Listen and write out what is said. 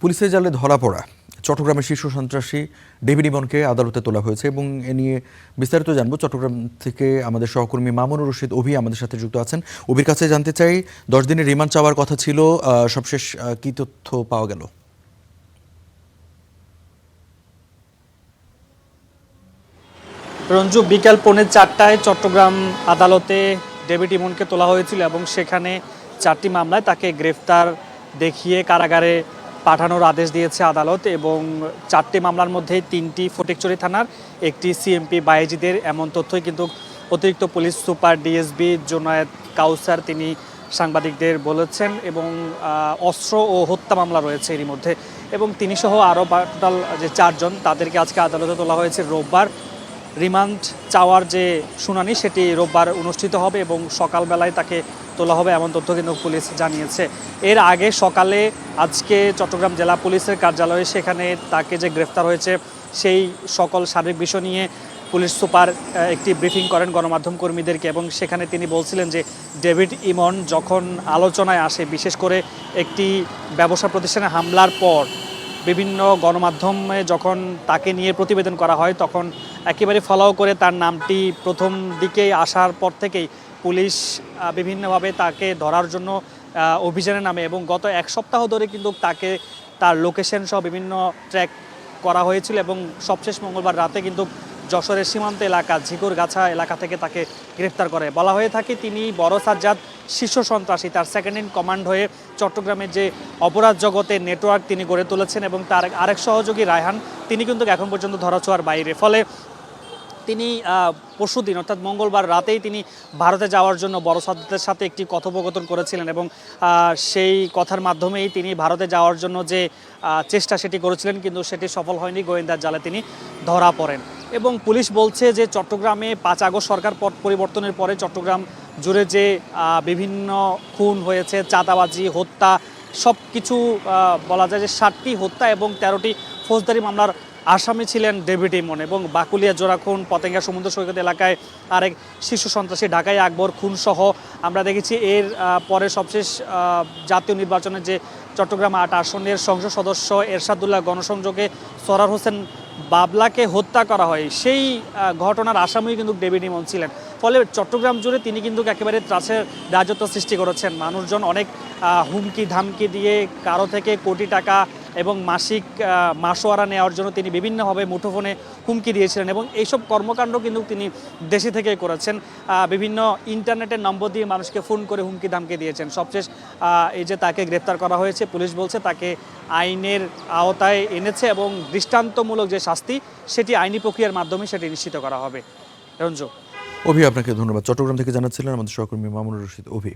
পুলিশের জালে ধরা পড়া চট্টগ্রামের শীর্ষ সন্ত্রাসী ডেভিড ইমনকে আদালতে তোলা হয়েছে এবং এ নিয়ে বিস্তারিত জানবো। চট্টগ্রাম থেকে আমাদের সহকর্মী মামুনুর রশিদ অভি আমাদের সাথে যুক্ত আছেন। অভির কাছে জানতে চাই, 10 দিনের রিমান্ড চাওয়ার কথা ছিল, সবশেষ কি তথ্য পাওয়া গেল? রঞ্জু, বিকাল 4:45 চট্টগ্রাম আদালতে ডেভিড ইমনকে তোলা হয়েছিল এবং সেখানে 4টি মামলায় তাকে গ্রেফতার দেখিয়ে কারাগারে পাঠানোর আদেশ দিয়েছে আদালত। এবং 4টি মামলার মধ্যে 3টি ফটিকছড়ি থানার, একটি সিএমপি বায়েজিদের, এমন তথ্যই কিন্তু অতিরিক্ত পুলিশ সুপার ডিএসপি জোনায়েদ কাউসার তিনি সাংবাদিকদের বলেছেন। এবং অস্ত্র ও হত্যা মামলা রয়েছে এরই মধ্যে, এবং তিনি সহ আরও টোটাল যে 4 জন তাদেরকে আজকে আদালতে তোলা হয়েছে। রোববার রিমান্ড চাওয়ার যে শুনানি সেটি রোববার অনুষ্ঠিত হবে এবং সকালবেলায় তাকে তোলা হবে, এমন তথ্য কিন্তু পুলিশ জানিয়েছে। এর আগে সকালে আজকে চট্টগ্রাম জেলা পুলিশের কার্যালয়ে সেখানে তাকে যে গ্রেফতার হয়েছে সেই সকল সার্বিক বিষয় নিয়ে পুলিশ সুপার একটি ব্রিফিং করেন গণমাধ্যম কর্মীদেরকে, এবং সেখানে তিনি বলছিলেন যে ডেভিড ইমন যখন আলোচনায় আসে, বিশেষ করে একটি ব্যবসা প্রতিষ্ঠানে হামলার পর বিভিন্ন গণমাধ্যমে যখন তাকে নিয়ে প্রতিবেদন করা হয় তখন একেবারে ফলো করে তার নামটি প্রথম দিকেই আসার পর থেকেই পুলিশ বিভিন্নভাবে তাকে ধরার জন্য অভিযানে নামে। এবং গত 1 সপ্তাহ ধরে কিন্তু তাকে তার লোকেশন সহ বিভিন্ন ট্র্যাক করা হয়েছিল, এবং সবশেষ মঙ্গলবার রাতে কিন্তু যশোরের সীমান্ত এলাকা ঝিকুরগাছা এলাকা থেকে তাকে গ্রেফতার করে। বলা হয়ে থাকে তিনি বড় সাজ্জাদ শীর্ষ সন্ত্রাসী, তার সেকেন্ড ইন কমান্ড হয়ে চট্টগ্রামের যে অপরাধ জগতের নেটওয়ার্ক তিনি গড়ে তুলেছেন, এবং তার আরেক সহযোগী রায়হান তিনি কিন্তু এখন পর্যন্ত ধরাছোঁয়ার বাইরে। ফলে তিনি পরশুদিন অর্থাৎ মঙ্গলবার রাতেই তিনি ভারতে যাওয়ার জন্য বড় সাজ্জাদের সাথে একটি কথোপকথন করেছিলেন, এবং সেই কথার মাধ্যমেই তিনি ভারতে যাওয়ার জন্য যে চেষ্টা সেটি করেছিলেন, কিন্তু সেটি সফল হয়নি। গোয়েন্দার জালে তিনি ধরা পড়েন। এবং পুলিশ বলছে যে চট্টগ্রামে 5 আগস্ট সরকার পট পরিবর্তনের পরে চট্টগ্রাম জুড়ে যে বিভিন্ন খুন হয়েছে, চাঁদাবাজি, হত্যা, সব কিছু বলা যায় যে 7টি হত্যা এবং 13টি ফৌজদারি মামলার আসামি ছিলেন ডেভিড ইমন। এবং বাকুলিয়া জোড়া খুন, পতেঙ্গা সমুদ্র সৈকত এলাকায় আরেক শীর্ষ সন্ত্রাসী ঢাকায় আকবর খুন সহ আমরা দেখেছি। এর পরে সবশেষ জাতীয় নির্বাচনের যে চট্টগ্রাম 8 আসনের সংসদ সদস্য এরশাদুল্লাহ গণসংযোগে সরার হোসেন বাবলাকে হত্যা করা হয়, সেই ঘটনার আসামি কিন্তু ডেভিড ইমন ছিলেন। ফলে চট্টগ্রাম জুড়ে তিনি কিন্তু একেবারে ত্রাসের রাজত্ব সৃষ্টি করেছেন। মানুষজন অনেক হুমকি ধামকি দিয়ে কারো থেকে কোটি টাকা এবং মাসিক মাসোয়ারা নেওয়ার জন্য তিনি বিভিন্নভাবে মুঠোফোনে হুমকি দিয়েছিলেন, এবং এইসব কর্মকাণ্ড কিন্তু তিনি দেশে থেকেই করেছেন। বিভিন্ন ইন্টারনেটের নম্বর দিয়ে মানুষকে ফোন করে হুমকি ধামকি দিয়েছেন। সবশেষ এই যে তাকে গ্রেপ্তার করা হয়েছে, পুলিশ বলছে তাকে আইনের আওতায় এনেছে এবং দৃষ্টান্তমূলক যে শাস্তি সেটি আইনি প্রক্রিয়ার মাধ্যমে সেটি নিশ্চিত করা হবে। রঞ্জু। অভি, আপনাকে ধন্যবাদ। চট্টগ্রাম থেকে জানাচ্ছিলেন আমাদের সহকর্মী মামুনুর রশিদ অভি।